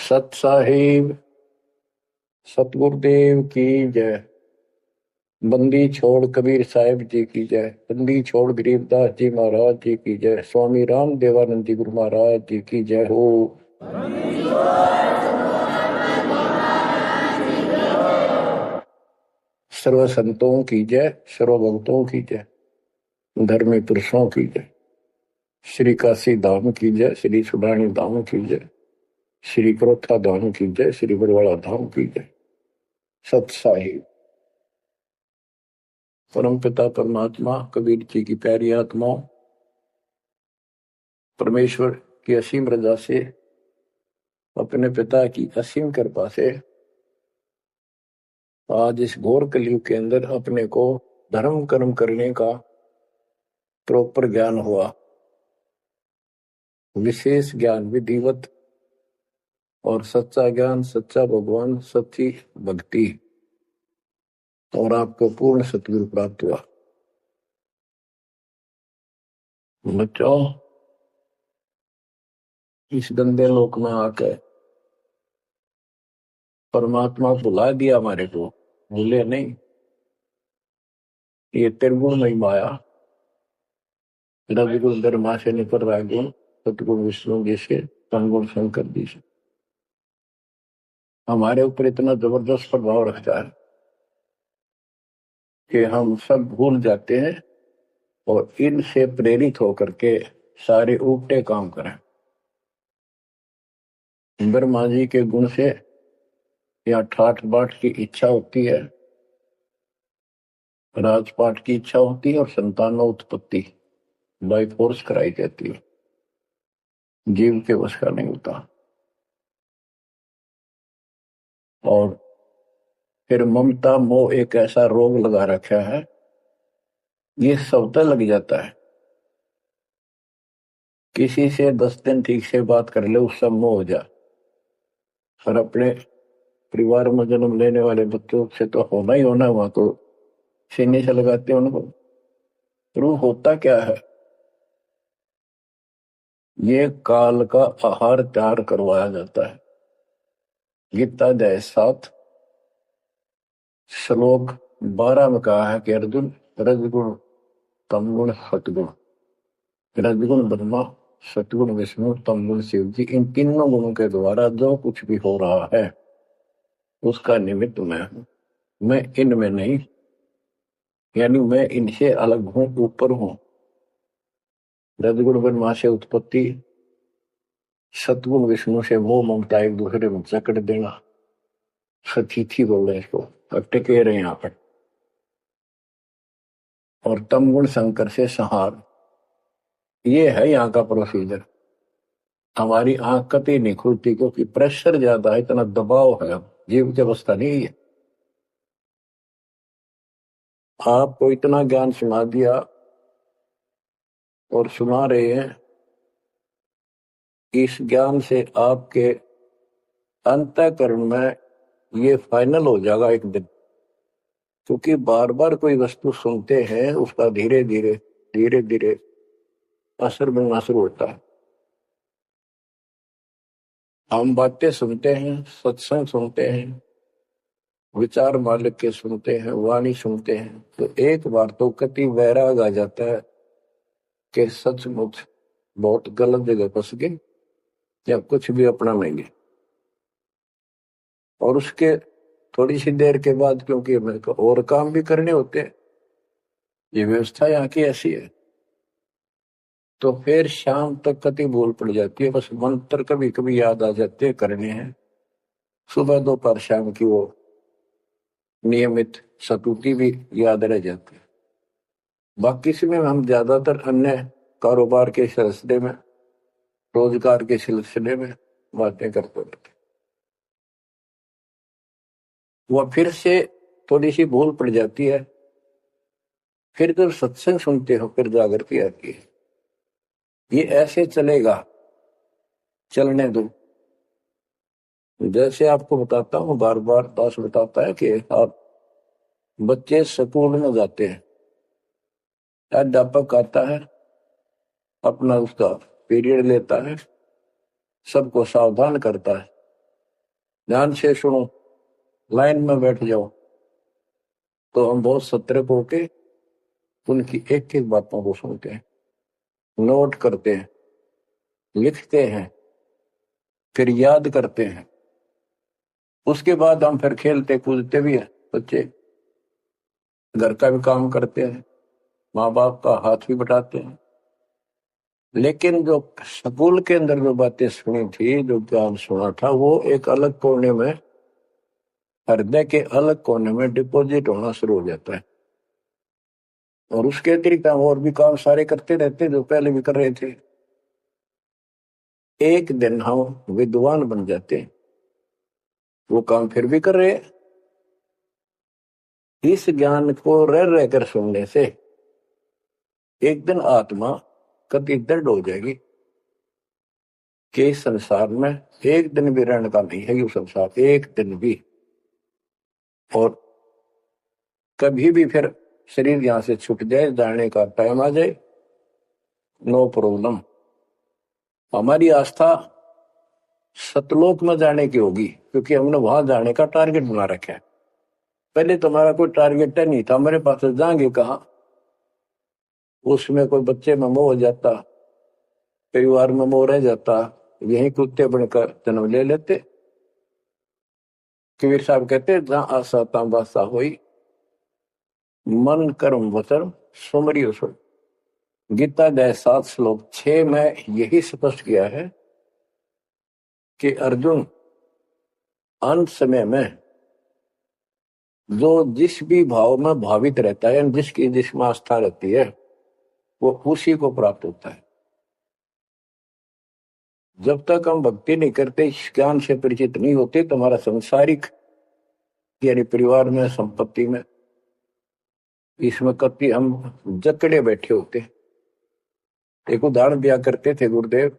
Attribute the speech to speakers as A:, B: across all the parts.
A: सत साहिब सतगुरुदेव की जय। बंदी छोड़ कबीर साहिब जी की जय। बंदी छोड़ गरीबदास जी महाराज जी की जय। स्वामी राम देवानंद जी गुरु महाराज जी की जय हो। सर्व संतों की जय, सर्व भक्तों की जय, धर्मी पुरुषों की जय। श्री काशी धाम की जय, श्री सुडानी धाम की जय, श्री क्रोथा धाम की जय, श्री बरवाड़ा धाम की जय। सत साहिब परम पिता परमात्मा कबीर जी की प्यारी आत्माओं, परमेश्वर की असीम रजा से, अपने पिता की असीम कृपा से आज इस घोर कलयुग के अंदर अपने को धर्म कर्म करने का प्रॉपर ज्ञान हुआ, विशेष ज्ञान विधिवत, और सच्चा ज्ञान, सच्चा भगवान, सच्ची भक्ति, और आपको पूर्ण सतगुरु प्राप्त हुआ। बच्चों, इस गंदे लोक में आके परमात्मा भुला दिया हमारे को, भूले नहीं। ये त्रिगुण में माया, रविगुण धर्मा से निकल रहा है गुण, सतगुण विष्णु जी से, तमगुण शंकर जी से हमारे ऊपर इतना जबरदस्त प्रभाव रखता है कि हम सब भूल जाते हैं और इनसे प्रेरित होकर के सारे उल्टे काम करें। ब्रह्मा जी के गुण से या ठाठ बाट की इच्छा होती है, राजपाट की इच्छा होती है, और संतानों उत्पत्ति बाई फोर्स कराई जाती है। जीव के वश का नहीं होता। और फिर ममता मोह एक ऐसा रोग लगा रखा है, ये सबसे लग जाता है। किसी से 10 दिन ठीक से बात कर ले, उससे मोह हो जा। और अपने परिवार में जन्म लेने वाले बच्चों से तो होना ही होना, वहां तो सीने से लगाते हैं उनको। रूह होता क्या है? ये काल का आहार तैयार करवाया जाता है। गीता अध्याय 7 श्लोक 12 में कहा है कि अर्जुन, रजगुण तमगुण सतगुण, रजगुण ब्रह्मा, सतगुण विष्णु, तमगुण शिव जी, इन तीनों गुणों के द्वारा जो कुछ भी हो रहा है उसका निमित्त मैं हूं। मैं इनमें नहीं, यानी मैं इनसे अलग हूं, ऊपर हूं। रजगुण ब्रह्मा से उत्पत्ति, सतगुण विष्णु से मोह ममता एक दूसरे में जकड़ देना, सतीथी बोल रहे इसको, टिके रहे यहाँ पर। और तमगुण शंकर से संहार, ये है यहाँ का प्रोसीजर। हमारी आंख कतई नहीं खुलती क्योंकि प्रेशर ज्यादा है, इतना दबाव है, जीव की अवस्था नहीं है। आपको इतना ज्ञान सुना दिया और सुना रहे हैं, इस ज्ञान से आपके अंतःकरण में ये फाइनल हो जाएगा एक दिन। क्योंकि बार बार कोई वस्तु सुनते हैं, उसका धीरे धीरे धीरे धीरे असर बनना शुरू होता है। हम बातें सुनते हैं, सत्संग सुनते हैं, विचार मालिक के सुनते हैं, वाणी सुनते हैं, तो एक बार तो कति वैराग आ जाता है कि सचमुच बहुत गलत जगह फंस गए या कुछ भी अपना लेंगे। और उसके थोड़ी सी देर के बाद, क्योंकि मेरे को और काम भी करने होते हैं, ये व्यवस्था यहाँ की ऐसी है, तो फिर शाम तक कति भूल पड़ जाती है। बस मंत्र कभी कभी याद आ जाते हैं, करने हैं। सुबह दोपहर शाम की वो नियमित सतुति भी याद रह जाती है। बाकी समय हम ज्यादातर अन्य कारोबार के सिलसिले में, रोजगार के सिलसिले में बातें करते रहते। वह फिर से थोड़ी सी भूल पड़ जाती है। फिर जब सत्संग सुनते हो फिर जागृति आती है। ये ऐसे चलेगा, चलने दो। जैसे आपको बताता हूँ, बार बार दास बताता है कि आप बच्चे स्कूल में जाते हैं, अध्यापक आता है, अपना उसका पीरियड लेता है, सबको सावधान करता है, ध्यान से सुनो, लाइन में बैठ जाओ। तो हम बहुत सतर्क होके उनकी एक एक बातों को सुनते हैं, नोट करते हैं, लिखते हैं, फिर याद करते हैं। उसके बाद हम फिर खेलते कूदते भी हैं। बच्चे घर का भी काम करते हैं, माँ बाप का हाथ भी बटाते हैं। लेकिन जो स्कूल के अंदर जो बातें सुनी थी, जो ज्ञान सुना था, वो एक अलग कोने में, हृदय के अलग कोने में डिपॉजिट होना शुरू हो जाता है। और उसके अतिरिक्त हम और भी काम सारे करते रहते जो पहले भी कर रहे थे। एक दिन हम विद्वान बन जाते हैं, वो काम फिर भी कर रहे हैं। इस ज्ञान को रह रहकर सुनने से एक दिन आत्मा कति दृढ़ हो जाएगी कि इस संसार में एक दिन भी रहने का नहीं है, ये संसार एक दिन भी। और कभी भी फिर शरीर यहां से छूट जाए, जाने का टाइम आ जाए, नो प्रॉब्लम। हमारी आस्था सतलोक में जाने की होगी, क्योंकि हमने वहां जाने का टारगेट बना रखा है। पहले तुम्हारा कोई टारगेट नहीं था, हमारे पास जाएंगे कहा। उसमें कोई बच्चे में मोह हो जाता, परिवार में मोह रह जाता, यही कुत्ते बनकर जन्म ले लेते। कबीर साहब कहते जहां आशा ता बासा हुई, मन कर्म वचन सुमरियो सुन। गीता अध्याय 7 श्लोक 6 में यही स्पष्ट किया है कि अर्जुन, अंत समय में जो जिस भी भाव में भावित रहता है, जिसकी जिसमें आस्था रहती है, वो उसी को प्राप्त होता है। जब तक हम भक्ति नहीं करते, इस ज्ञान से परिचित नहीं होते, तो हमारा संसारिक यानी परिवार में, संपत्ति में, इसमें कति हम जकड़े बैठे होते। एक उदाहरण दिया करते थे गुरुदेव।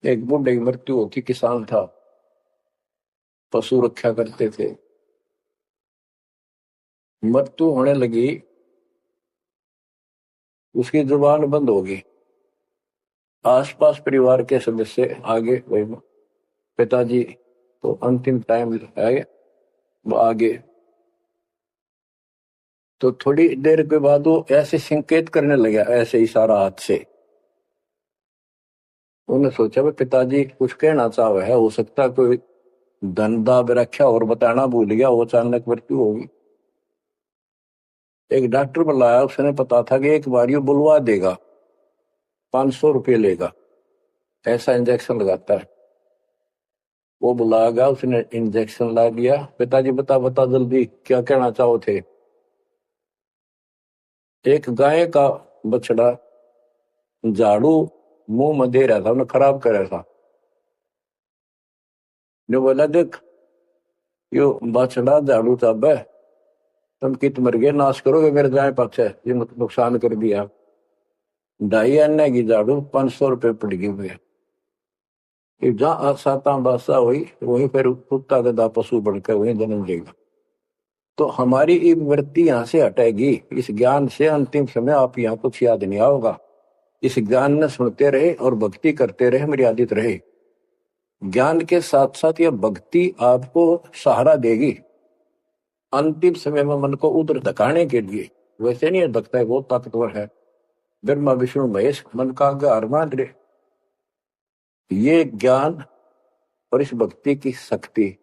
A: एक बुढ़े की मृत्यु होती, किसान था, पशु रक्षा करते थे। मृत्यु होने लगी, उसकी जुबान बंद हो गई। आसपास परिवार के सदस्य आगे, पिताजी तो अंतिम टाइम है, वो आगे। तो थोड़ी देर के बाद वो ऐसे संकेत करने लगा, ऐसे इशारा हाथ से। उन्होंने सोचा भाई पिताजी कुछ कहना चाह है, हो सकता है कोई धन दाब रखा और बताना भूल गया, वो अचानक मृत्यु होगी। एक डॉक्टर बुलाया, उसने पता था कि एक बार ये बुलवा देगा, 500 रुपये लेगा, ऐसा इंजेक्शन लगाता है। वो बुला गया, उसने इंजेक्शन ला दिया। पिताजी बता बता जल्दी क्या कहना चाहो थे। एक गाय का बछड़ा झाड़ू मुंह में दे रहा था, उन्हें खराब कर रहा था। जो बोला देख, यो बछड़ा झाड़ू चाब है, तुम कित मर गए, नाश करोगे मेरे गाय पक्ष है, ये नुकसान कर दिया। 2.5 आने की झाड़ू 500 रुपये पड़ गई हुए। जहां साता बादशाह हुई, वहीं फिर कुत्ता गधा पशु बनकर वहीं जन्म लेगा। तो हमारी ये वृत्ति यहाँ से हटेगी। इस ज्ञान से अंतिम समय आप यहाँ कुछ याद नहीं आओगा। इस ज्ञान में सुनते रहे और भक्ति करते रहे, मर्यादित रहे। ज्ञान के साथ साथ यह भक्ति आपको सहारा देगी अंतिम समय में मन को उधर धकाने के लिए। वैसे नहीं धकता है, बहुत ताकतवर है। ब्रह्मा विष्णु महेश मन का आधार मान रहे। ये ज्ञान और इस भक्ति की शक्ति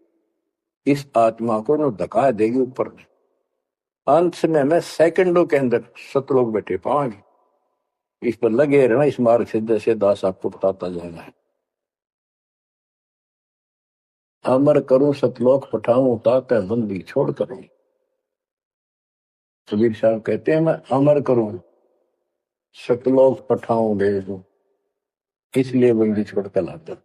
A: इस आत्मा को न धका देगी ऊपर। अंत समय में सेकंडों के अंदर सतलोक बैठे पाएंगे। इस पर लगे रहना, इस मार्ग से जैसे दास आपको बताता जाएगा। अमर करूं सतलोक पठाऊं, ताकत बंदी छोड़ करूं। कबीर साहब कहते हैं मैं अमर करूं सतलोक पठाऊं भेज दूं, इसलिए बंदी छोड़ कर लाता।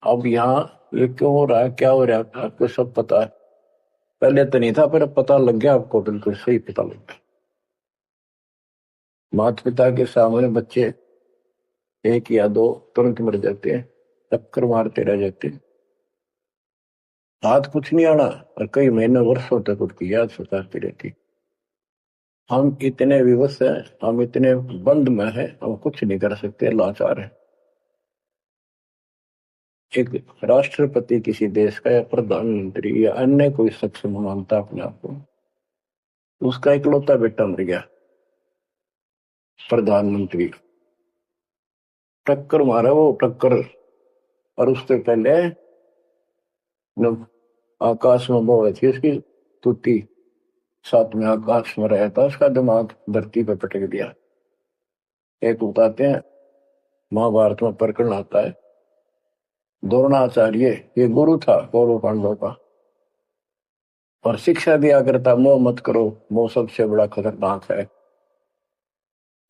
A: अब यहाँ ये क्यों हो रहा है, क्या हो रहा है, आपको सब पता है। पहले तो नहीं था, पर अब पता लग गया आपको, बिल्कुल सही पता लग गया। माता पिता के सामने बच्चे एक या दो तुरंत मर जाते हैं, चक्कर मारते रह जाते हैं, हाथ कुछ नहीं आना, और कई महीने वर्षों तक उसकी याद सताती रहती। हम इतने विवश हैं, हम इतने बंद में हैं, हम कुछ नहीं कर सकते, लाचार हैं। एक राष्ट्रपति किसी देश का या प्रधानमंत्री या अन्य कोई शख्स मानता अपने आप को, उसका इकलौता बेटा मर गया, प्रधानमंत्री टक्कर मारा वो टक्कर, और उससे पहले जब आकाश में वो थी उसकी तुती, साथ में आकाश में रहा था, उसका दिमाग धरती पर पटक दिया। एक बताते हैं महाभारत में प्रकरण आता है, द्रोणाचार्य ये गुरु था कौरव पांडवों का, और शिक्षा दिया करता मोह मत करो, मोह सबसे बड़ा खतरनाक है।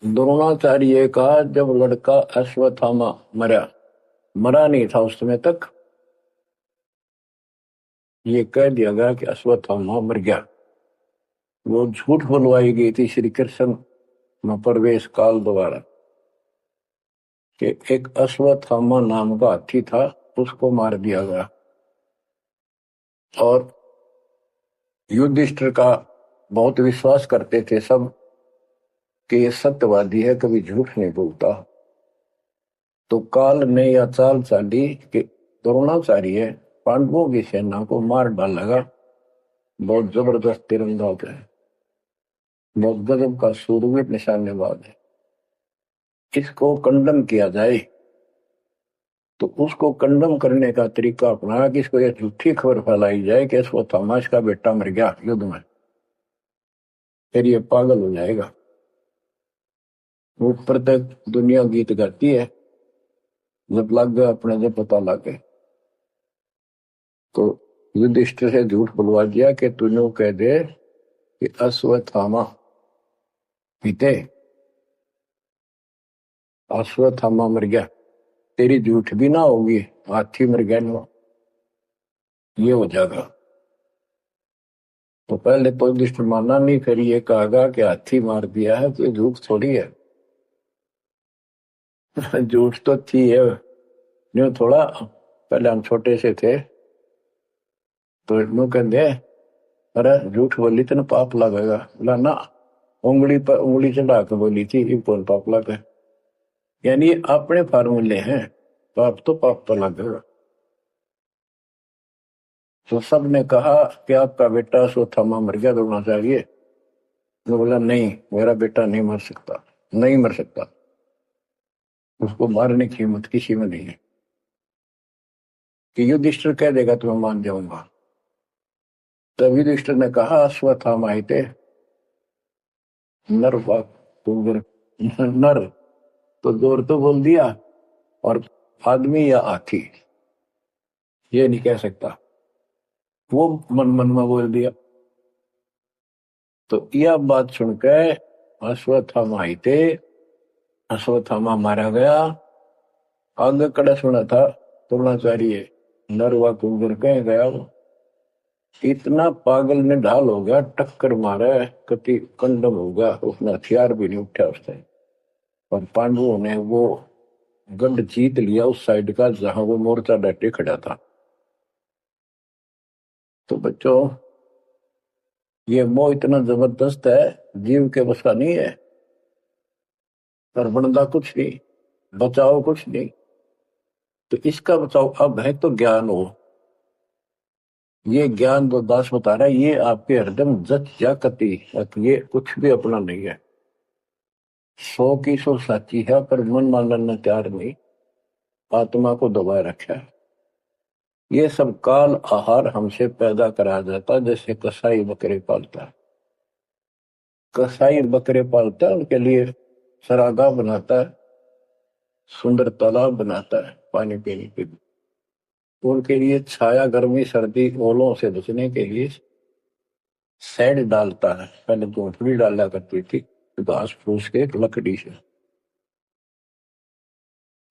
A: द्रोणाचार्य का जब लड़का अश्वत्थामा मरा नहीं था उस समय तक, ये कह दिया गया कि अश्वत्थामा मर गया। वो झूठ बुलवाई गई थी श्री कृष्ण में प्रवेश काल द्वारा कि एक अश्वत्थामा नाम का हाथी था, उसको मार दिया गया। और युधिष्ठिर का बहुत विश्वास करते थे सब कि ये सत्यवादी है, कभी झूठ नहीं बोलता। तो काल ने यह चाल चाली कि द्रोणाचार्य पांडवों की सेना को मार डालेगा। बहुत जबरदस्त तीरंदाज है, बहुत गजब का सूरवीर निशानेबाज है, इसको कंडम किया जाए। तो उसको कंडम करने का तरीका अपनाया कि इसको यह झूठी खबर फैलाई जाए कि अश्वत्थामा का बेटा मर गया युद्ध में, फिर ये पागल हो जाएगा। ऊपर तक दुनिया गीत गाती है, जब लग गया अपने जब पता लग गए तो युधिष्ठिर से झूठ बुलवा दिया कि तूने कह दे कि अश्वत्थामा पीते, अश्वत्थामा मर गया, तेरी झूठ भी ना होगी, हाथी मर गया ना, ये हो जाएगा। तो पहले तो युधिष्ठिर माना नहीं, फिर ये कहा कि हाथी मार दिया है तो झूठ थोड़ी है। झूठ तो थी है, न्यू थोड़ा। पहले हम छोटे से थे तो न्यू कहते अरे झूठ बोली तो पाप लगेगा, बोला ना, उंगली पर उंगली चढ़ा के बोली थी, ये कौन पाप लगे। यानी अपने फार्मूले हैं, पाप तो पाप तो लगेगा। तो सबने कहा कि आपका बेटा अश्वत्थामा मर गया द्रोणाचार्य। तो बोला नहीं, मेरा बेटा नहीं मर सकता, नहीं मर सकता, उसको मारने की हिम्मत किसी में नहीं है। कि युधिष्ठिर कह देगा तो मैं मान जाऊंगा। तब युधिष्ठिर ने कहा अश्वत्थामा थे नर नर, तो जोर तो बोल दिया, और आदमी या हाथी ये नहीं कह सकता, वो मन मन में बोल दिया। तो यह बात सुनकर अश्वत्थामा थे, अश्वत्थामा मारा गया। आगे कड़ा सुना था द्रोणाचार्य नरवा कुंजर कह गया, इतना पागल ने ढाल हो गया, टक्कर मारा, कति कंडम हो गया, उसने हथियार भी नहीं उठा उसने। और पांडवों ने वो गढ़ जीत लिया उस साइड का जहां वो मोर्चा डटे खड़ा था। तो बच्चों ये मोह इतना जबरदस्त है, जीव के बस का नहीं है, और बनता कुछ नहीं, बचाओ कुछ नहीं। तो इसका बचाओ अब है तो ज्ञान हो, ये ज्ञान जो दास बता रहा है ये आपके हृदय में जच जा कति, ये कुछ भी अपना नहीं है, 100 की 100 साची है, पर मन मानने तैयार नहीं, आत्मा को दबाए रखा है। ये सब काल आहार हमसे पैदा कराया जाता, जैसे कसाई बकरे पालता है, कसाई बकरे पालता है, उनके लिए सरागा बनाता है, सुंदर तालाब बनाता है पानी पीने के लिए, उनके लिए छाया गर्मी सर्दी ओलों से बचने के लिए शेड डालता है। पहले झोंपड़ी डाला करती थी घास फूस के लकड़ी से,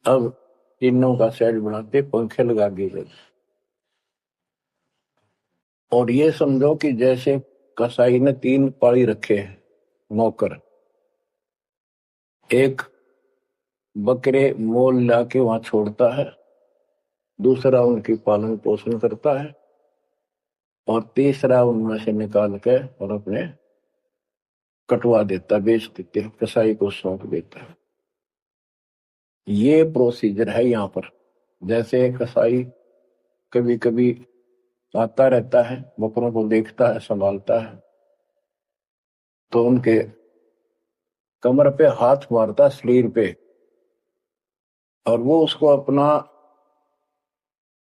A: अब टीनों का शेड बनाते, पंखे लगा दिए। और ये समझो कि जैसे कसाई ने 3 पाली रखे हैं नौकर, एक बकरे मोल लाके वहां छोड़ता है, दूसरा उनकी पालन पोषण करता है, और तीसरा उनमें से निकाल के और अपने कटवा देता, बेच देते हैं, कसाई को सौंप देता है। ये प्रोसीजर है यहाँ पर। जैसे कसाई कभी कभी आता रहता है, बकरों को देखता है, संभालता है, तो उनके कमर पे हाथ मारता, शरीर पे, और वो उसको अपना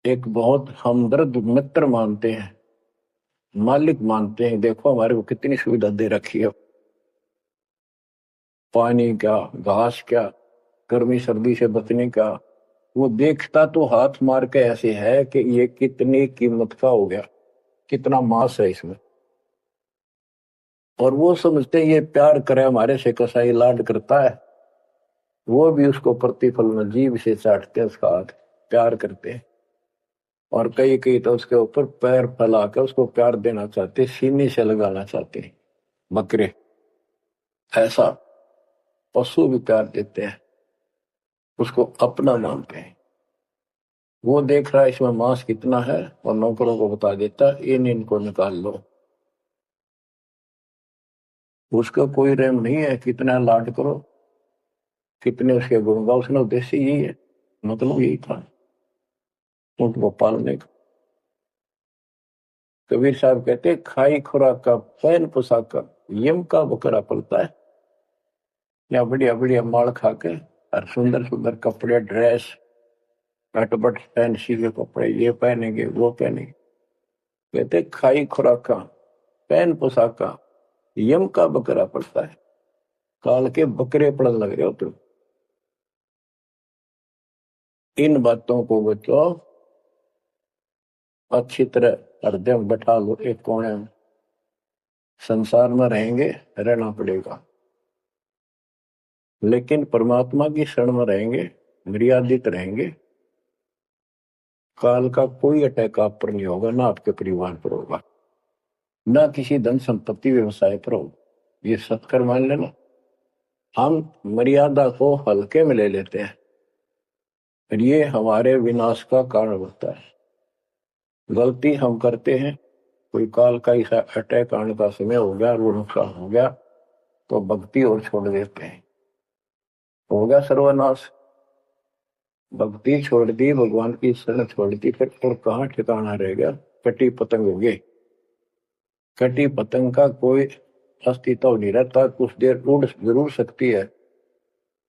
A: एक बहुत हमदर्द मित्र मानते हैं, मालिक मानते हैं। देखो हमारे को कितनी सुविधा दे रखी है, पानी क्या, घास क्या, गर्मी सर्दी से बचने का। वो देखता तो हाथ मार के ऐसे है कि ये कितनी कीमत का हो गया, कितना मांस है इसमें। और वो समझते हैं ये प्यार करे हमारे से, कसाई लाड करता है, वो भी उसको प्रतिफल में जीभ से चाटते हैं उसका हाथ, प्यार करते हैं। और कई कई तो उसके ऊपर पैर फैला कर उसको प्यार देना चाहते, सीने से लगाना चाहते हैं। बकरे ऐसा, पशु भी प्यार देते हैं, उसको अपना मानते हैं। वो देख रहा है इसमें मांस कितना है, और नौकरों को बता देता इनको निकाल लो। उसका कोई रहम नहीं है, कितना लाड करो, कितने उसके गुण गाओ। उसका उद्देश्य यही है, मतलब यही था उनको पालने का। कबीर साहब कहते खाई खुराक का, पैन पोशाक का, यम का बकरा पलता है। या बढ़िया बढ़िया माल खा के, और सुंदर सुंदर कपड़े, ड्रेस, कटबट फैंसी के कपड़े, ये पहनेंगे वो पहनेंगे। कहते खाई खुराक का, पैन पोशाक का, यम का बकरा पड़ता है। काल के बकरे पड़न लग रहे हो तुम। इन बातों को बच्चों अच्छी तरह हृदय में बैठा लो, एक कोने में। संसार में रहेंगे, रहना पड़ेगा, लेकिन परमात्मा की शरण में रहेंगे, मर्यादित रहेंगे। काल का कोई अटैक आप पर नहीं होगा, ना आपके परिवार पर होगा, ना किसी धन संपत्ति व्यवसाय पर होगा। ये सत्कर मान लेना। हम मर्यादा को हल्के में ले लेते हैं, और ये हमारे विनाश का कारण होता है। गलती हम करते हैं, कोई काल का ऐसा अटैक आने का समय हो गया, वो नुकसान हो गया, तो भक्ति और छोड़ देते हैं, हो गया सर्वनाश। भक्ति छोड़ दी, भगवान की शरण छोड़ दी, फिर और कहाँ ठिकाना रह गया। कटी पतंग हो गए। कटी पतंग का कोई अस्तित्व नहीं रहता, कुछ देर उड़ जरूर सकती है,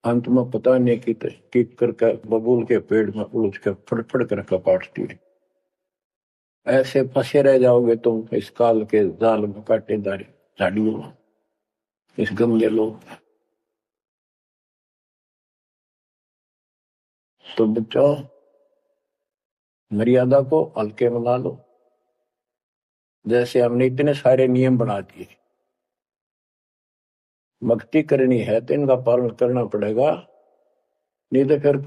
A: अंत में पता नहीं कि करके बबूल के पेड़ में उलझ कर फड़फड़ कर कपाटती है। ऐसे फंसे रह जाओगे तुम इस काल के जाल में, कांटेदार झाड़ियों में, इस गमले लोग। तो बच्चों, मर्यादा को हल्के में ला लो। जैसे हमने इतने सारे नियम बना दिए, भक्ति करनी है तो इनका पालन करना पड़ेगा, नहीं तो फिर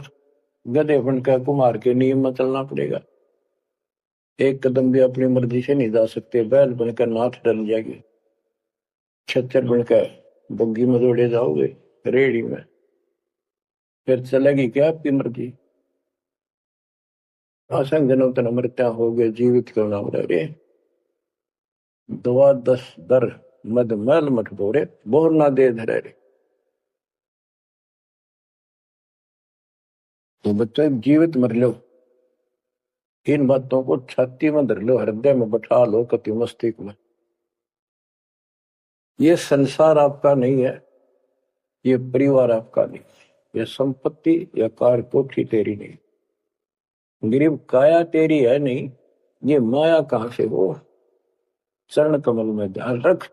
A: गधे बनकर कुमार के नियम में चलना पड़ेगा। एक कदम भी अपनी मर्जी से नहीं जा सकते, बैल बनकर नाथ डल जाएगी, छच्चर बनकर बग्गी में दौड़े जाओगे, रेड़ी में, फिर चलेगी क्या आपकी मर्जी। असंग जन्म तन मृत्या हो गए, जीवित क्यों नाम रे। दवा दस दर मद मैल मठ बोरे, बोर ना दे धरे रे। तो बच्चों जीवित मर लो, इन बातों को छाती में धर लो, हृदय में बैठा लो, कति मस्तिष्क में। ये संसार आपका नहीं है, ये परिवार आपका नहीं, ये संपत्ति या कार कोठी तेरी नहीं, गरीब काया तेरी है नहीं, ये माया कहां से हो। चरण कमल में ध्यान रख,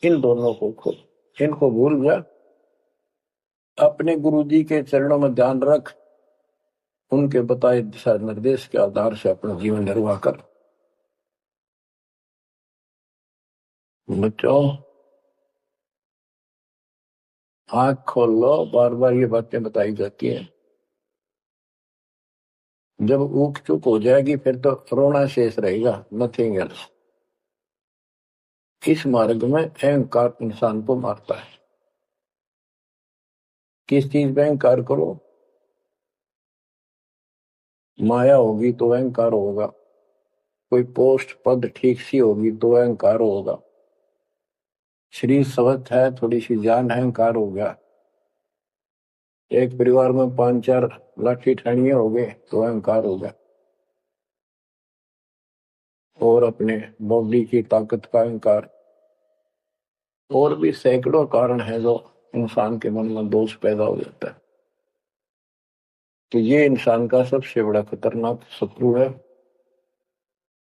A: इन दोनों को खो, इनको भूल जा। अपने गुरु जी के चरणों में ध्यान रख, उनके बताए दिशा निर्देश के आधार से अपना जीवन निर्वाह कर। बच्चों आंख खोल लो, बार बार ये बातें बताई जाती हैं। जब ऊख चुक हो जाएगी फिर तो रोना शेष रहेगा, नथिंग एल्स। इस मार्ग में अहंकार इंसान को मारता है। किस चीज में अहंकार करो, माया होगी तो अहंकार होगा, कोई पोस्ट पद ठीक सी होगी तो अहंकार होगा, शरीर स्वस्थ है, थोड़ी सी जान, अहंकार हो गया। एक परिवार में 5-4 लाठी ठाणियां हो गए तो अहंकार हो गया, और अपने बॉडी की ताकत का अहंकार। और भी सैकड़ों कारण है जो इंसान के मन में दोष पैदा हो जाता है। तो ये इंसान का सबसे बड़ा खतरनाक शत्रु है।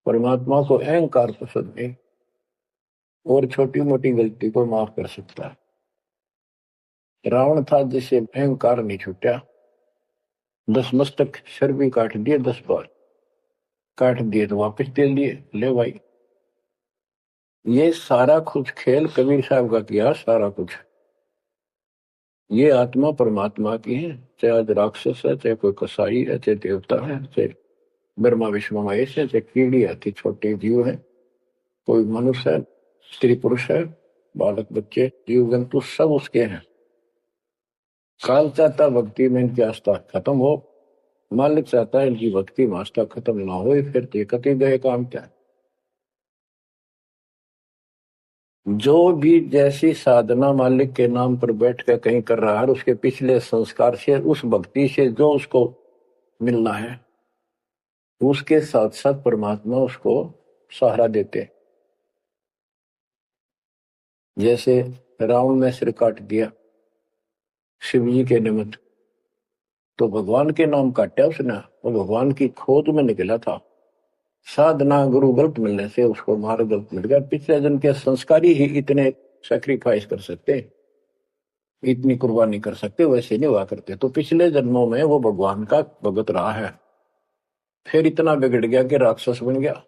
A: परमात्मा को अहंकार पसंद नहीं, और छोटी मोटी गलती को माफ कर सकता है। रावण था जिसे अहंकार नहीं छूटा, 10 मस्तक सर भी काट दिए, 10 बार काट दिए तो वापस दे दिए, ले भाई। ये सारा कुछ खेल कबीर साहब का किया, सारा कुछ। ये आत्मा परमात्मा की है, चाहे आज राक्षस है, चाहे कोई कसाई है, चाहे देवता है, चाहे ब्रह्मा विष्णु महेश है, चाहे कीड़ी आती छोटे जीव है, कोई मनुष्य है, स्त्री पुरुष है, बालक बच्चे जीव जंतु सब उसके हैं। काल चाहता भक्ति में इनकी आस्था खत्म हो, मालिक चाहता है इनकी भक्ति में आस्था खत्म ना हो, फिर कति गए काम क्या। जो भी जैसी साधना मालिक के नाम पर बैठ कर कहीं कर रहा है, उसके पिछले संस्कार से, उस भक्ति से जो उसको मिलना है, उसके साथ साथ परमात्मा उसको सहारा देते। जैसे रावण ने सिर काट दिया शिव जी के निमित्त, तो भगवान के नाम काटा उसने, वो भगवान की खोज में निकला था। साधना गुरु गलत मिलने से उसको मार्ग गलत मिल गया। पिछले जन्म के संस्कारी ही इतने सेक्रीफाइस कर सकते, इतनी कुर्बानी कर सकते, वैसे नहीं हुआ करते। तो पिछले जन्मों में वो भगवान का भगत रहा है, फिर इतना बिगड़ गया कि राक्षस बन गया।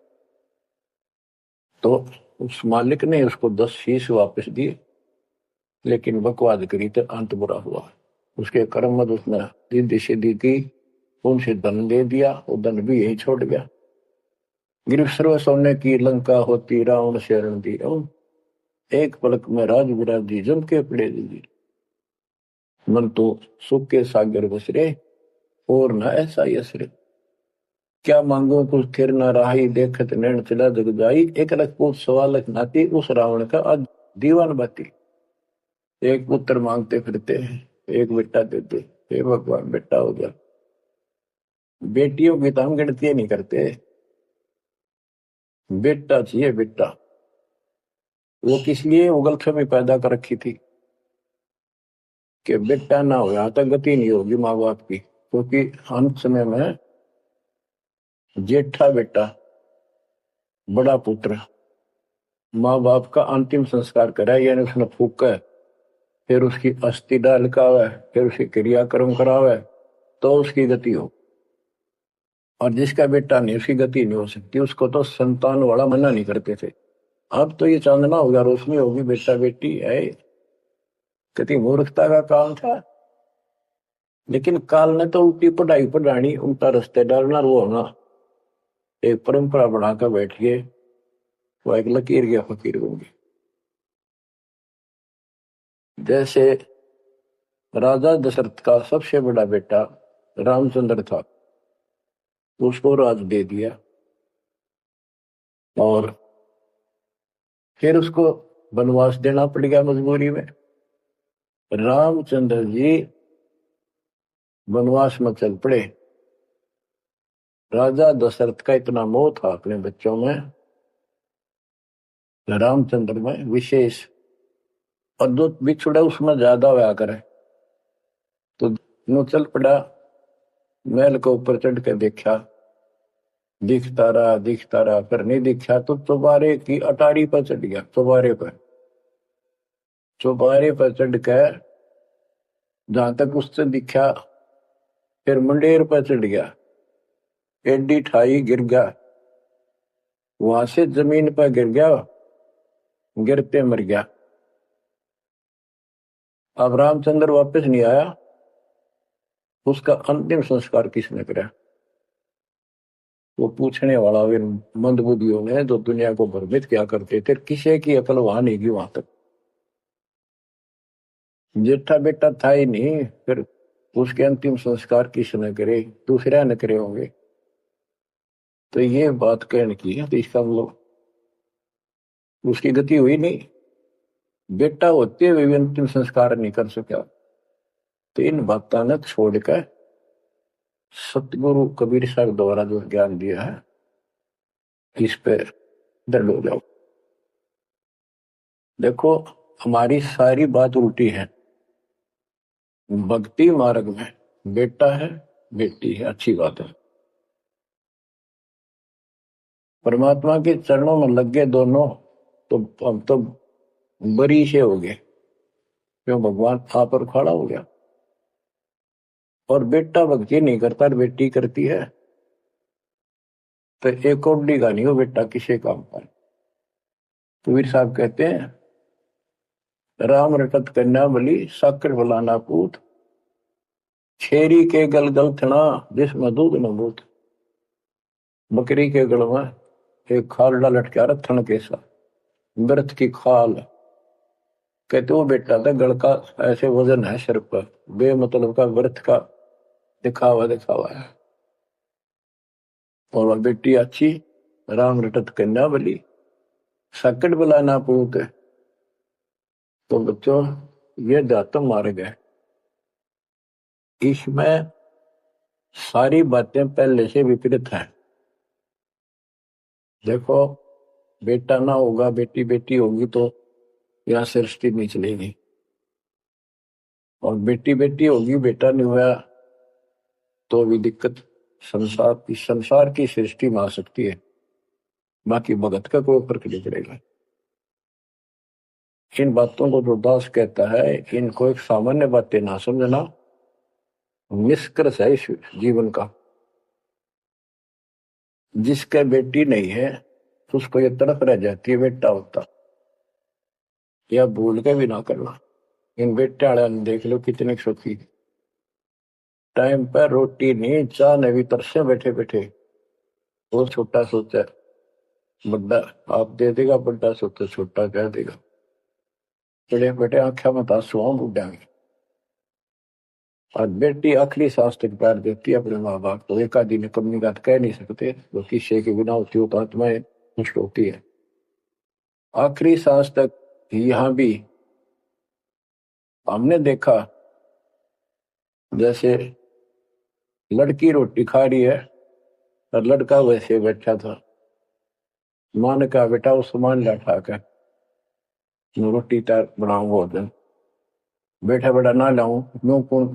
A: तो उस मालिक ने उसको 10 शीश वापस दिए, लेकिन बकवाद करी तो अंत बुरा हुआ। उसके कर्म मत उसने रिद्धि सिद्धि की, उनसे धन दे दिया, वो धन भी यही छोड़ गया। गिरफ्त सर्व सोने की लंका होती, रावण शरण दी, एक पलक में राज विराजी जम के पड़े दी। मन तो सुख के सागर बसरे, और न ऐसा यसरे। क्या मांगो कुछ थिर न राही, देखत नैन चला जग जाई। एक लख पूत सवा लख नाती, उस रावण का आज दीवान बाती। एक पुत्र मांगते फिरते, एक बेटा देते, हे भगवान बेटा हो गया। बेटियों की तो हम गिनती नहीं करते, बेटा चाहिए बेटा। वो किस लिए उगलछमी पैदा कर रखी थी कि बेटा ना हो, यहाँ तक गति नहीं होगी माँ बाप की। क्योंकि अंत समय में जेठा बेटा, बड़ा पुत्र माँ बाप का अंतिम संस्कार कराए, यानी उसने फूका, फिर उसकी अस्थि डाल कावे, फिर उसकी क्रियाक्रम करावे, तो उसकी गति हो। और जिसका बेटा नहीं, उसकी गति नहीं हो सकती। उसको तो संतान वाला मना नहीं करते थे। अब तो ये चांदना होगा, रोशनी होगी, बेटा बेटी है, कितनी मूर्खता का काम था। लेकिन काल ने तो उल्टी पढ़ाई पढ़ानी, उल्टा रास्ते डालना, वो होना, एक परंपरा बढ़ाकर बैठ गए, वो एक लकीर या फकीर होंगे। जैसे राजा दशरथ का सबसे बड़ा बेटा रामचंद्र था, उसको राज दे दिया, और फिर उसको वनवास देना पड़ गया मजबूरी में। रामचंद्र जी वनवास में चल पड़े। राजा दशरथ का इतना मोह था अपने बच्चों में, रामचंद्र में विशेष अद्भुत बिछुड़ा उसमें ज्यादा हुआ करे। तो नो चल पड़ा, महल के ऊपर चढ़ के देखा, दिखता रहा, फिर नहीं दिखा तो चौबारे की अटारी पर चढ़ गया। चौबारे पर चढ़ कर जहां तक उससे दिखा, फिर मुंडेर पर चढ़ गया, एडी ठाई गिर गया, वहां से जमीन पर गिर गया, गिरते मर गया। अब रामचंद्र वापस नहीं आया, उसका अंतिम संस्कार किसने कराया? वो पूछने वाला वे मंदबुद्धियों ने जो दुनिया को भ्रमित क्या करते थे, किसी की अकल वहां नहीं गई वहां तक। जेठा बेटा था ही नहीं, फिर उसके अंतिम संस्कार किसने करे? दूसरा न करे होंगे। तो ये बात कहने की है, तो इसका मतलब उसकी गति हुई नहीं, बेटा होते हुए भी अंतिम संस्कार नहीं कर सका। तो इन बातों ने छोड़कर सतगुरु कबीर साहब द्वारा जो ज्ञान दिया है इस पे दृढ़ हो जाओ। देखो हमारी सारी बात उल्टी है। भक्ति मार्ग में बेटा है बेटी है, अच्छी बात है। परमात्मा के चरणों में लग गए दोनों तो हम तो बरी से हो गए, क्यों भगवान आप पर खड़ा हो गया। और बेटा भक्ति नहीं करता, बेटी करती है तो एक कोडी का नहीं हो बेटा किसी काम का। कबीर साहब कहते हैं राम रटत कन्या बली साकर फलाना पूत, छेरी के गल गल थना जिसमें दूध न बूत। बकरी के गल में एक खाल लटका रहा थन के साथ, व्रत की खाल। कहते वो बेटा था गल का ऐसे वजन है सिर पर, बेमतलब का व्रत का दिखावा दिखावा है। और वह बेटी अच्छी राम रटत कन्या बली साकट बलाना पूत है। तो बच्चों ये दातम मार्ग है, इसमें सारी बातें पहले से विपरीत हैं। देखो बेटा ना होगा बेटी बेटी होगी तो यह सृष्टि नहीं चलेगी, और बेटी बेटी होगी बेटा नहीं हुआ तो भी दिक्कत संसार की सृष्टि में आ सकती है। बाकी भगत का कोई फर्क नहीं पड़ेगा। इन बातों को जो दास कहता है इनको एक सामान्य बातें ना समझना, निष्कर्ष है इस जीवन का। जिसके बेटी नहीं है उसको ये तड़प रह जाती है बेटा होता, या भूल के भी ना करना। इन बेटे वाले देख लो कितने सुखी, टाइम पर रोटी नहीं चाह ने भी तरसे बैठे बैठे। वो छोटा सोचा बड़ा आप दे देगा, बड़ा सोचा छोटा कह देगा। बड़े बेटे आंखें में आंसू बुढ़ा में, और बेटी आखिरी सांस तक प्यार देती है अपने माँ बाप को। एक आदि ने कमी बात कह नहीं सकते, वो किसी के बिना होती हो तो आत्माएं नष्ट होती है। आखिरी सांस तक यहां भी हमने देखा जैसे लड़की रोटी खा रही है और लड़का वैसे बैठा था। मां ने कहा बेटा वो सामान लाठा कर रोटी तैयार बनाऊ भोजन। बैठा बेटा ना लाऊं यूं कौन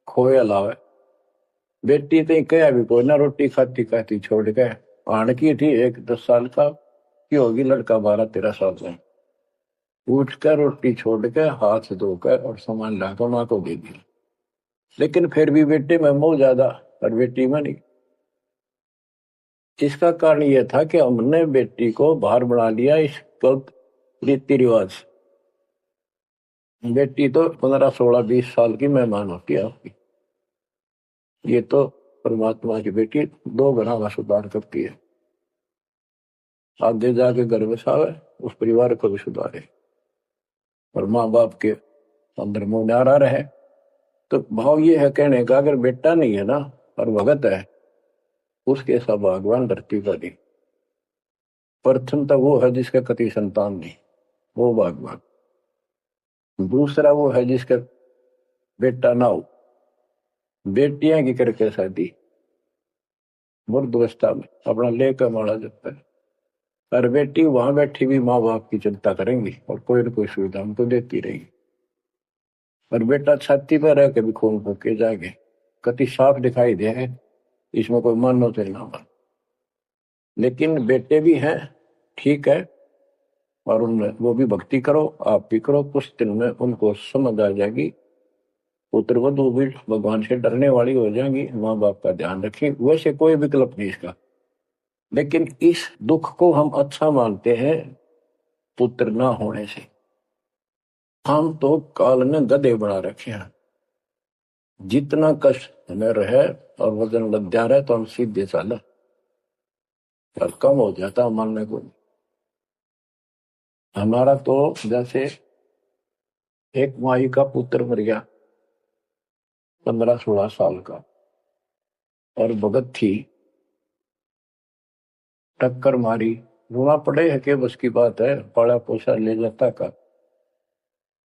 A: खोए अलावे। बेटी तो कह भी कोई ना, रोटी खाती खाती छोड़ के आण की थी एक 10 साल का की होगी, लड़का 12-13 साल का। उठ कर रोटी छोड़ के हाथ धोकर और सामान लाकर माँ को दे दिया। लेकिन फिर भी बेटे में मोह ज्यादा और बेटी में नहीं। इसका कारण यह था कि हमने बेटी को बाहर बना लिया इस गलत रीति रिवाज। बेटी तो 15-16-20 साल की मेहमान होती है आपकी, ये तो परमात्मा की बेटी 2 गुना का सुधार करती है। आगे जाके घर बसावे उस परिवार को भी सुधारे और माँ बाप के अंदर मोह नारा रहे। तो भाव ये है कहने का, अगर बेटा नहीं है ना और भगत है उसके सब भगवान धरती पर नहीं। प्रथम तो वो है जिसका कति संतान नहीं, वो भगवान। दूसरा वो है जिसका बेटा ना हो, बेटियां की करके शादी वृद्धावस्था में अपना लेकर मारा जाता है। और बेटी वहां बैठी भी माँ बाप की चिंता करेंगी और कोई न कोई सुविधा उनको देती रहेगी। और बेटा छाती पर रह के भी खून फूके जाएंगे, कति साफ दिखाई दे है, इसमें कोई मानो तो ना मान। लेकिन बेटे भी हैं ठीक है, और उनमें वो भी भक्ति करो आप भी करो, कुछ दिन में उनको समझ आ जाएगी। पुत्र वधु भी भगवान से डरने वाली हो जाएंगी, माँ बाप का ध्यान रखें। वैसे कोई विकल्प नहीं इसका। लेकिन इस दुख को हम अच्छा मानते हैं पुत्र ना होने से। हम तो काल ने गधे बना रखे हैं, जितना कष्ट हमें रहे और वजन लग जा रहा है तो हम सीधे चला और कम हो जाता मानने को। हमारा तो जैसे एक माई का पुत्र मर गया 15-16 साल का, और भगत थी, टक्कर मारी, रोना पड़े है कि बस की बात है, पाला पोसा ले जाता का।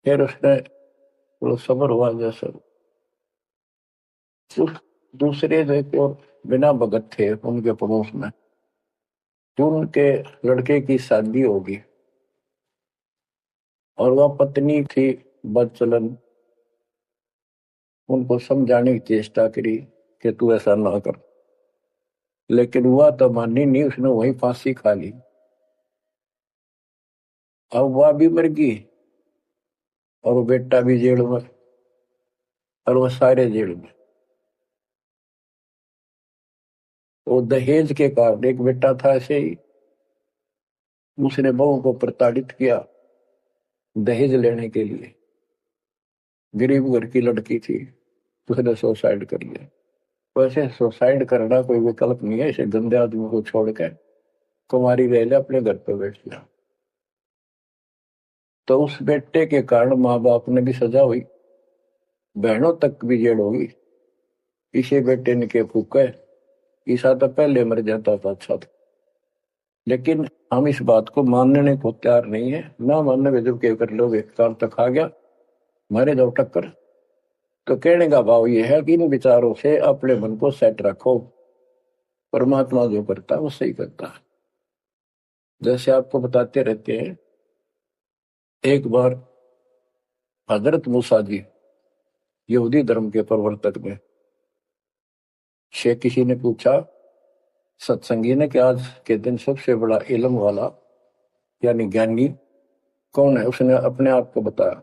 A: फिर उसने सबर हुआ जैसे उस दूसरे जो एक और बिना भगत थे उनके पड़ोस में, उनके लड़के की शादी होगी और वह पत्नी थी बदचलन, उनको समझाने की चेष्टा करी कि तू ऐसा ना कर, लेकिन वह तो मानी नहीं, उसने वही फांसी खा ली। अब वह भी मर गई और वो बेटा भी जेल में और वो सारे जेल में। वो दहेज के कारण, एक बेटा था ऐसे ही, उसने बहू को प्रताड़ित किया दहेज लेने के लिए, गरीब घर की लड़की थी, उसने सुसाइड कर लिया। वैसे सुसाइड करना कोई विकल्प नहीं है, इसे गंदे आदमी को छोड़ के कुमारी रह ले, अपने घर पे बैठ गया। तो उस बेटे के कारण माँ बाप ने भी सजा हुई, बहनों तक भी जेल होगी। इसे बेटे ने के फूका है, ईसा तो पहले मर जाता था अच्छा था। लेकिन हम इस बात को मानने को तैयार नहीं है, ना मानने में जब क्या कर लो, एक काल तक आ गया मारे दो टक्कर। तो कहने का भाव यह है कि इन विचारों से अपने मन को सेट रखो, परमात्मा जो करता है वो सही करता है। जैसे आपको बताते रहते हैं, एक बार हजरत मूसा जी, यहूदी धर्म के प्रवर्तक में, से किसी ने पूछा सत्संगी ने कि आज के दिन सबसे बड़ा इल्म वाला यानी ज्ञानी कौन है, उसने अपने आप को बताया।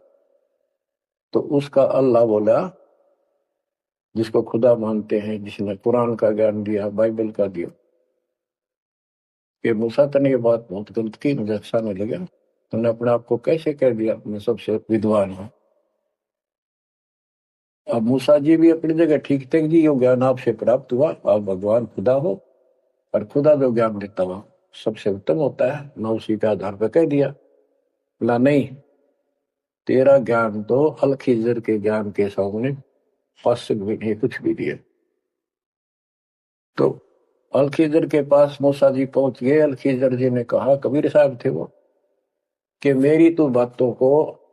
A: तो उसका अल्लाह बोला, जिसको खुदा मानते हैं, जिसने कुरान का ज्ञान दिया, बाइबल का दिया। कि मूसा तने ये बात बहुत गलत की, मुझे अच्छा नहीं लगा, तुमने अपने आप को कैसे कह दिया मैं सबसे विद्वान हूं। अब मूसा जी भी अपनी जगह ठीक थे जी, यो ज्ञान आपसे प्राप्त हुआ, आप भगवान खुदा हो, और खुदा जो ज्ञान देता हुआ सबसे उत्तम होता है, मैं उसी के आधार पर कह दिया। बोला नहीं, तेरा ज्ञान तो अल खिजर के ज्ञान के सामने फर्स्ट भी नहीं, कुछ भी नहीं है। तो अल खिजर के पास मूसा जी पहुंच गए। अल खिजर जी ने कहा, कबीर साहब थे वो, कि मेरी तो बातों को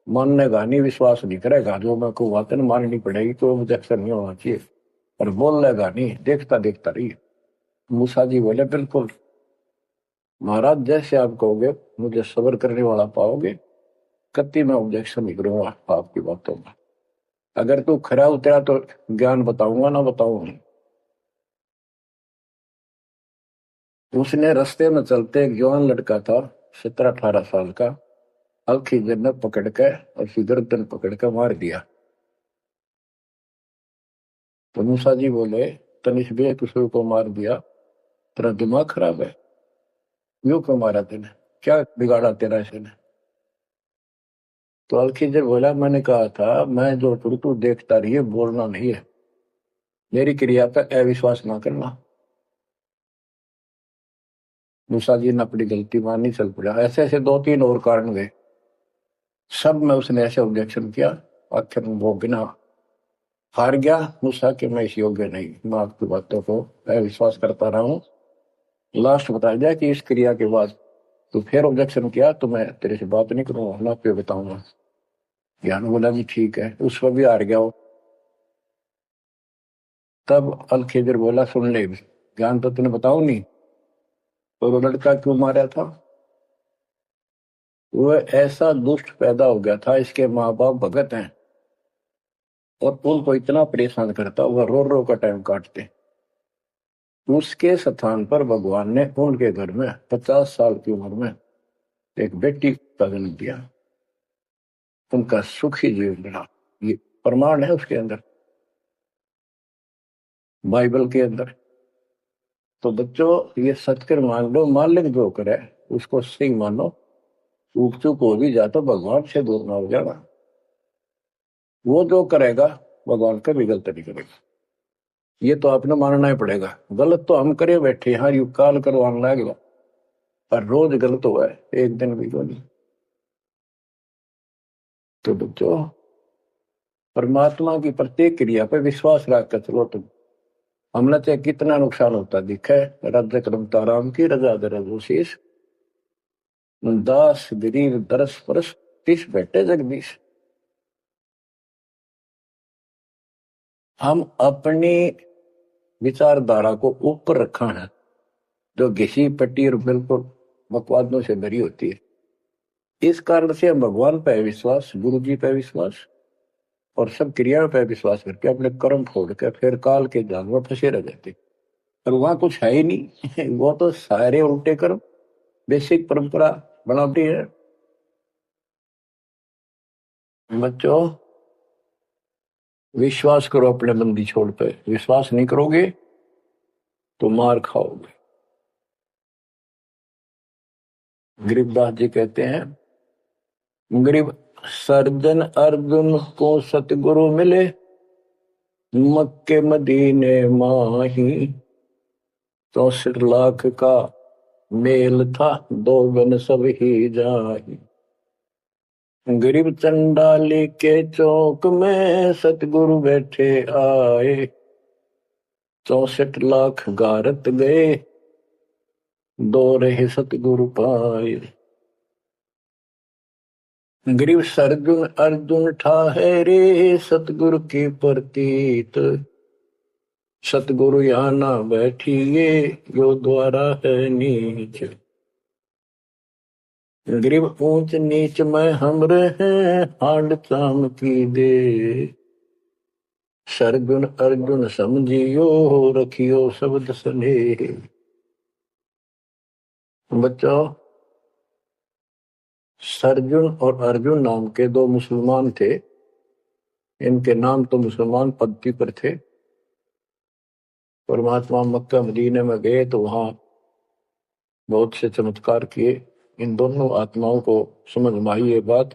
A: मानने का नहीं, विश्वास नहीं करेगा, जो मैं को बातें माननी पड़ेगी, तो ऑब्जेक्शन नहीं होना चाहिए, पर बोलेगा नहीं, देखता देखता रही। मूसा जी बोले बिल्कुल महाराज, जैसे आप कहोगे, मुझे सब्र करने वाला पाओगे, कति मैं ऑब्जेक्शन नहीं करूंगा आपकी बातों में। अगर तू खरा उतरा तो ज्ञान बताऊंगा, ना बताऊंगा। उसने रास्ते में चलते, एक जवान लड़का था 17-18 साल का, अलखी जन्नत पकड़ के और उसकी गर्दन पकड़ के मार दिया। तो मूसा जी बोले, तनिष बे किसी को मार दिया, तेरा दिमाग खराब है, यूं क्यों मारा तेने, क्या बिगाड़ा तेरा इसने। तो अलखिजर बोला, मैंने कहा था मैं जो करूँ तू देखता रहिए, बोलना नहीं है, मेरी क्रिया पर अविश्वास ना करना। मूसा जी ने अपनी गलती मानी, चल पड़ा। ऐसे ऐसे 2-3 और कारण गए, सब में उसने ऐसे ऑब्जेक्शन किया, आखिर वो बिना हार गया मूसा कि मैं इस योग्य नहीं, मैं आपकी बातों को अविश्वास करता रहा हूँ। लास्ट बता दिया कि इस क्रिया के बाद तो फिर ऑब्जेक्शन किया तो मैं तेरे से बात नहीं करूंगा, ना पे बताऊंगा। ज्ञान बोला जी ठीक है, उस पर भी हार गया वो। तब अल खिजर बोला, सुन ले, ज्ञान तो तूने बताऊ नहीं, और वो लड़का क्यों मारा था, वो ऐसा दुष्ट पैदा हो गया था, इसके माँ बाप भगत हैं और उनको इतना परेशान करता, वह रो रो का टाइम काटते। उसके स्थान पर भगवान ने उनके घर में 50 साल की उम्र में एक बेटी का जन्म दिया, उनका सुखी जीवन रहा। ये प्रमाण है उसके अंदर, बाइबल के अंदर। तो बच्चों, ये सत्कर मान लो, मालिक जो करे उसको सही मानो, ऊक चूक हो भी जा तो भगवान से दूर ना हो जाना। वो जो करेगा भगवान कभी गलत नहीं करेगा, ये तो आपने मानना ही पड़ेगा। गलत तो हम करे बैठे यहाँ, यू काल करवाने लगेगा, पर रोज गलत हुआ है, एक दिन भी तो नहीं। तो बच्चों, परमात्मा की प्रत्येक क्रिया पर विश्वास रख कर चलो तुम, हमने चाहे कितना नुकसान होता दिखे, राज्य क्रमता राम की रजा दरशीष, दास गरीब दरस परस तीस बैठे जगदीश। हम अपनी विचारधारा को ऊपर रखा है, जो घिसी पट्टी और बिल्कुल बकवादों से भरी होती है। इस कारण से हम भगवान पर विश्वास, गुरु जी पर विश्वास और सब क्रियाओं पर विश्वास करके अपने कर्म छोड़ कर फिर काल के जाल में फंसे रह जाते। और वहां कुछ है ही नहीं वो तो सारे उल्टे कर्म, बेसिक परंपरा बनावटी है। बच्चों, विश्वास करो अपने बंदी छोड़ पे, विश्वास नहीं करोगे तो मार खाओगे। गरीबदास जी कहते हैं, गरीब सर्जन अर्जुन को सतगुरु मिले, मक्के मदीने माही, 64 लाख का मेल था, दो गन सब ही जाही। गरीब चंडाली के चौक में सतगुरु बैठे आए, 64 लाख गारत गए, दो रहे सतगुरु पाए। गरीब सर्जुन अर्जुन ठाहरे, सतगुरु की प्रतीत, सतगुरु यहाँ ना बैठिए, यो द्वारा है नीच। गरीब ऊंच नीच में हम रहे, हांड चाम की दे, सरगुन अर्जुन समझियो, रखियो शब्द स्नेह। बच्चों, सरजुन और अर्जुन नाम के दो मुसलमान थे। इनके नाम तो मुसलमान पद्धति पर थे। परमात्मा मक्का मदीने में गए तो वहां बहुत से चमत्कार किए। इन दोनों आत्माओं को समझ में आई ये बात।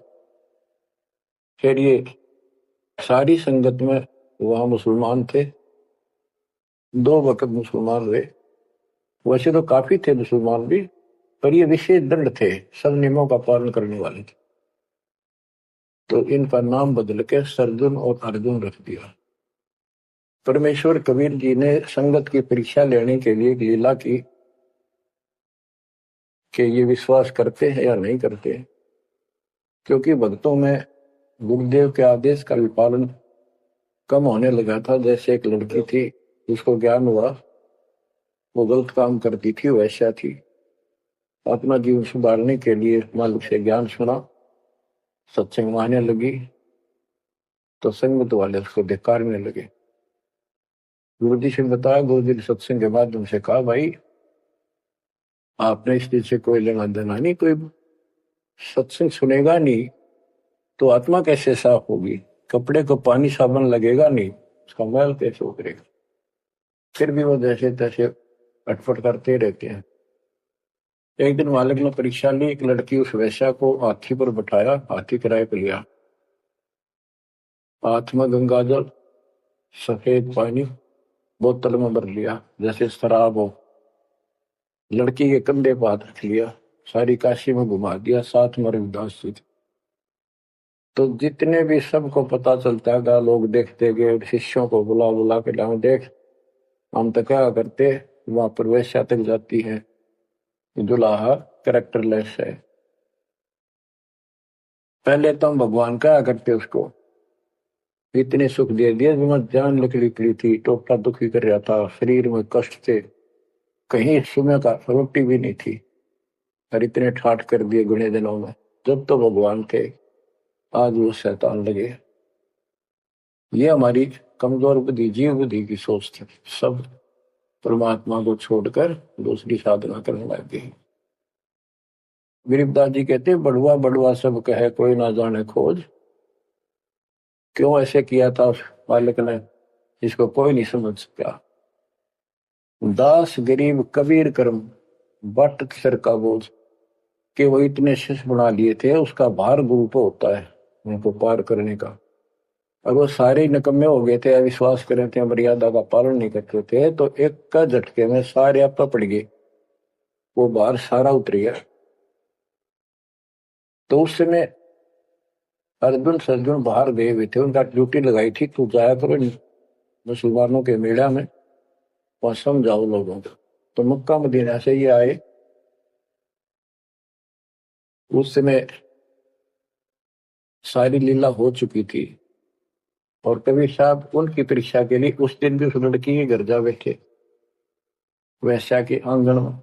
A: फिर ये सारी संगत में वहां मुसलमान थे, 2 वक्त मुसलमान हुए। वैसे तो काफी थे मुसलमान भी, पर ये विशेष दंड थे, सब नियमों का पालन करने वाले थे। तो इनका नाम बदल के सरजुन और अर्जुन रख दिया। परमेश्वर कबीर जी ने संगत की परीक्षा लेने के लिए एक लीला की कि ये विश्वास करते हैं या नहीं करते। क्योंकि भक्तों में गुरुदेव के आदेश का भी पालन कम होने लगा था। जैसे एक लड़की थी, जिसको ज्ञान हुआ वो गलत काम करती थी, वैसा थी। अपना जीवन सुधारने के लिए मालिक से ज्ञान सुना, सत्संग मानने लगी, तो संगत वाले उसको धिक्कारने लगे। गुरु जी से बताया, गुरु जी ने सत्संग के माध्यम से कहा, भाई आपने इस चीज से कोई लेना देना नहीं, कोई सत्संग सुनेगा नहीं तो आत्मा कैसे साफ होगी, कपड़े को पानी साबुन लगेगा नहीं, उसका मैल कैसे उतरेगा। फिर भी वो जैसे तैसे अटपट करते रहते हैं। एक दिन मालिक ने परीक्षा ली, एक लड़की उस वैश्या को हाथी पर बैठाया, हाथी किराए पर लिया, हाथ में गंगा जल, सफेद पानी बोतल में भर लिया जैसे शराब हो, लड़की के कंधे पर हाथ रख लिया, सारी काशी में घुमा दिया, साथ में रविदास जी थे। तो जितने भी सबको पता चलता है, लोग देखते गए, शिष्यों को बुला बुला के लाओ, देख हम तो क्या करते, वहां पर वैश्या तक जाती है, दुल्हा कैरेक्टरलेस है। पहले तो हम भगवान क्या करते उसको, इतने सुख दे दिए, जान निकली पड़ी थी, टोटा दुखी कर रहा था, शरीर में कष्ट थे, कहीं सुबह का रोटी भी नहीं थी, और इतने ठाठ कर दिए गुणे दिनों में। जब तो भगवान थे, आज वो शैतान लगे। ये हमारी कमजोर बुद्धि, जीव बुद्धि की सोच थी। सब परमात्मा को छोड़कर दूसरी साधना करने लग गई। गरीबदास जी कहते, बड़ुआ बड़ुआ सब कहे, कोई ना जाने खोज। क्यों ऐसे किया था उस मालिक ने, इसको कोई नहीं समझ सका। दास गरीब कबीर कर्म, बट सर का बोझ, कि वो इतने शिष्य बना लिए थे, उसका भार गुरु पे होता है उनको पार करने का। और वो सारे निकम्मे हो गए थे, अविश्वास कर रहे थे, मर्यादा का पालन नहीं करते थे, तो एक का झटके में सारे आप पड़ गए, वो भार सारा उतर गया। तो उस समय अर्जुन सर्जुन बाहर गए हुए थे, उनका ड्यूटी लगाई थी, तू जाया करो मुसलमानों के मेला में, वहां समझाओ लोगों को। तो मक्का मदीना से ये आए। उस समय सारी लीला हो चुकी थी। और कबीर साहब उनकी परीक्षा के लिए उस दिन भी उस लड़की के घर जा बैठे, वैश्या के आंगन में।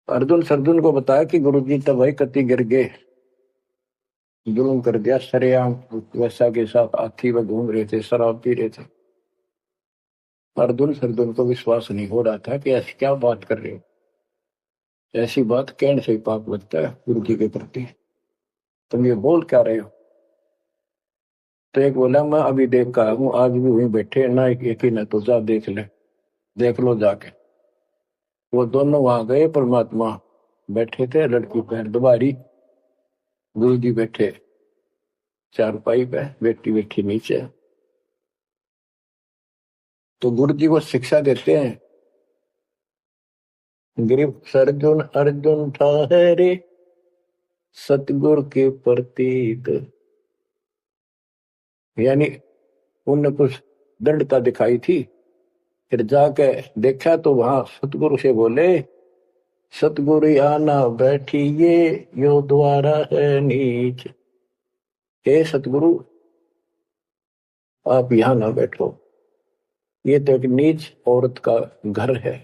A: अर्जुन सरजुन को बताया कि गुरु जी तब भाई कति गिर गए, जुल्म कर दिया सरेआम, वैश्या के साथ हाथी में घूम रहे थे, शराब पी रहे थे। अर्जुन सरजुन को विश्वास नहीं हो रहा था कि ऐसी क्या बात कर रहे हो, ऐसी बात कहने से पाप लगता है गुरु जी के प्रति, तुम ये बोल क्या रहे हो। तो एक बोला मैं अभी देख का हूं, आज भी वहीं बैठे ना, एक ही न तो जा देख ले, देख लो जाके। वो दोनों वहां गए, परमात्मा बैठे थे, लड़की पैर दुबारी, गुरु जी बैठे चारपाई पे, बेटी बैठी नीचे। तो गुरु जी को शिक्षा देते हैं, गिरिव सरजुन अर्जुन ठहरे सतगुरु के प्रतीक। यानी उनने कुछ दृढ़ता दिखाई थी, फिर जाके देखा तो वहां सतगुरु से बोले, सतगुरु आना बैठिए यो द्वारा है नीच। हे सतगुरु आप यहां ना बैठो, ये तो एक नीच औरत का घर है।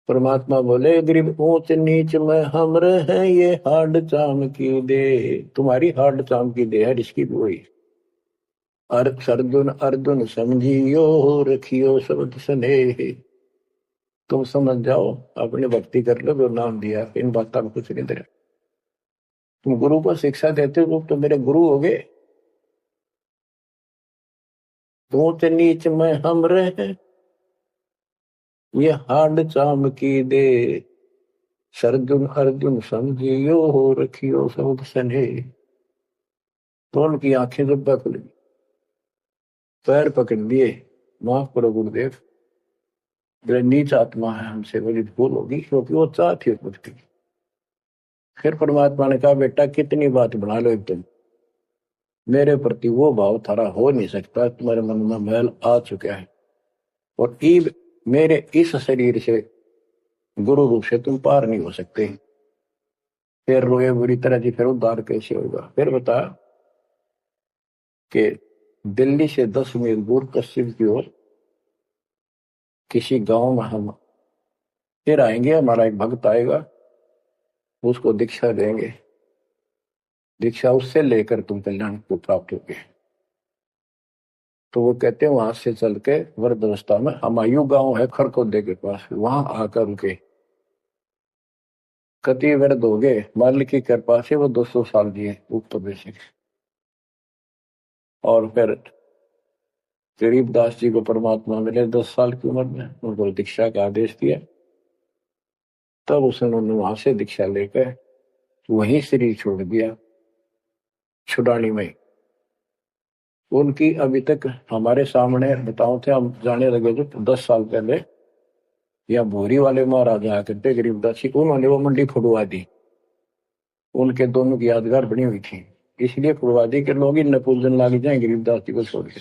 A: परमात्मा बोले, गरीब ऊंच नीच में हम रहे, ये हाड चाम की दे, तुम्हारी हाड चाम की दे है इसकी भी वही। अर्जुन अर्जुन समझियो रखियो शब्द स्नेह, तुम समझ जाओ, अपनी भक्ति कर लो, जो नाम दिया, इन बातों में कुछ नहीं दे। तुम गुरु को शिक्षा देते हो तो मेरे गुरु हो गए। ऊंच नीच में हम रहे, ये हाड चाम की दे, सरजुन अर्जुन समझियो हो रखियो शब्द स्नेह। तो उनकी आंखें जब खुल गई, पैर पकड़ लिए, माफ करो गुरुदेव, मेरा नीच आत्मा है, हमसे बड़ी भूल होगी, क्योंकि वो चाहती है मुझकी। फिर परमात्मा ने कहा, बेटा कितनी बात बना लो एक दिन, मेरे प्रति वो भाव थारा हो नहीं सकता, तुम्हारे मन में मैल आ चुका है, और ईब मेरे इस शरीर से गुरु रूप से तुम पार नहीं हो सकते। फिर रोए बुरी तरह जी, फिर उद्धार कैसे होगा। फिर बता कि दिल्ली से 10 मील दूर पश्चिम की ओर किसी गांव में हम फिर आएंगे, हमारा एक भक्त आएगा, उसको दीक्षा देंगे, दीक्षा उससे लेकर तुम कल्याण को प्राप्त होगे। तो वो कहते हैं वहां से चल के वृद्धावस्था में हमायूं गांव है खरकोदे के पास, वहां आकर उनके कति वृद्ध हो गए, मालिक की कृपा से वो 200 साल जिए ऊपर से। और फिर गरीबदास जी को परमात्मा मिले 10 साल की उम्र में, उनको दीक्षा का आदेश दिया। तब उसने वहां से दीक्षा लेकर वहीं शरीर छोड़ दिया, छुड़ानी में। उनकी अभी तक हमारे सामने बताओ थे, हम जाने लगे जो 10 साल पहले, या भोरी वाले महाराजा करते गरीबदास जी, उन्होंने वो मंडी फुड़वा दी, उनके दोनों की यादगार बनी हुई थी, इसलिए फुड़वा दी कि लोग इन पूजन लाग जाए गरीबदास जी को छोड़ के।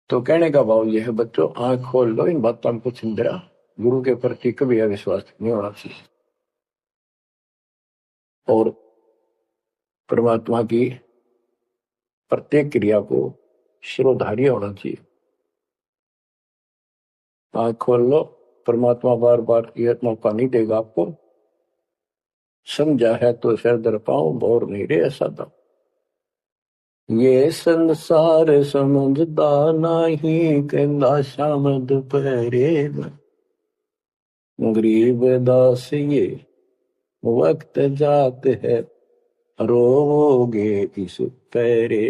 A: तो कहने का भाव यह है, बच्चों आंख खोल लो, इन बातों को छिंदरा, गुरु के प्रति कभी अविश्वास नहीं होना चाहिए, और परमात्मा की प्रत्येक क्रिया को शिरोधार्य होना चाहिए। आंख खोल लो, परमात्मा बार बार यह मौका नहीं देगा आपको, समझा है तो सिर दर पाओ, बोर नहीं रे ऐसा था। ये संसार समझदा नहीं, कहला शाम दोपहरे गरीब दास ये वक्त जात है, रोओगे इस पैरे।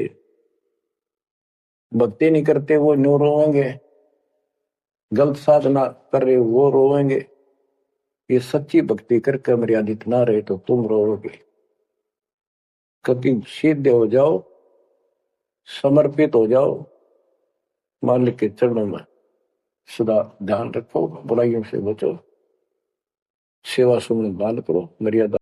A: भक्ति नहीं करते वो न्यू रोएंगे, गलत साधना कर रहे वो रोएंगे, ये सच्ची भक्ति करके मर्यादित ना रहे तो तुम रोओगे। कभी सीधे हो जाओ, समर्पित हो जाओ, मालिक के चरणों में सदा ध्यान रखो, बुराइयों से बचो, सेवा सुमन दान करो, मर्यादा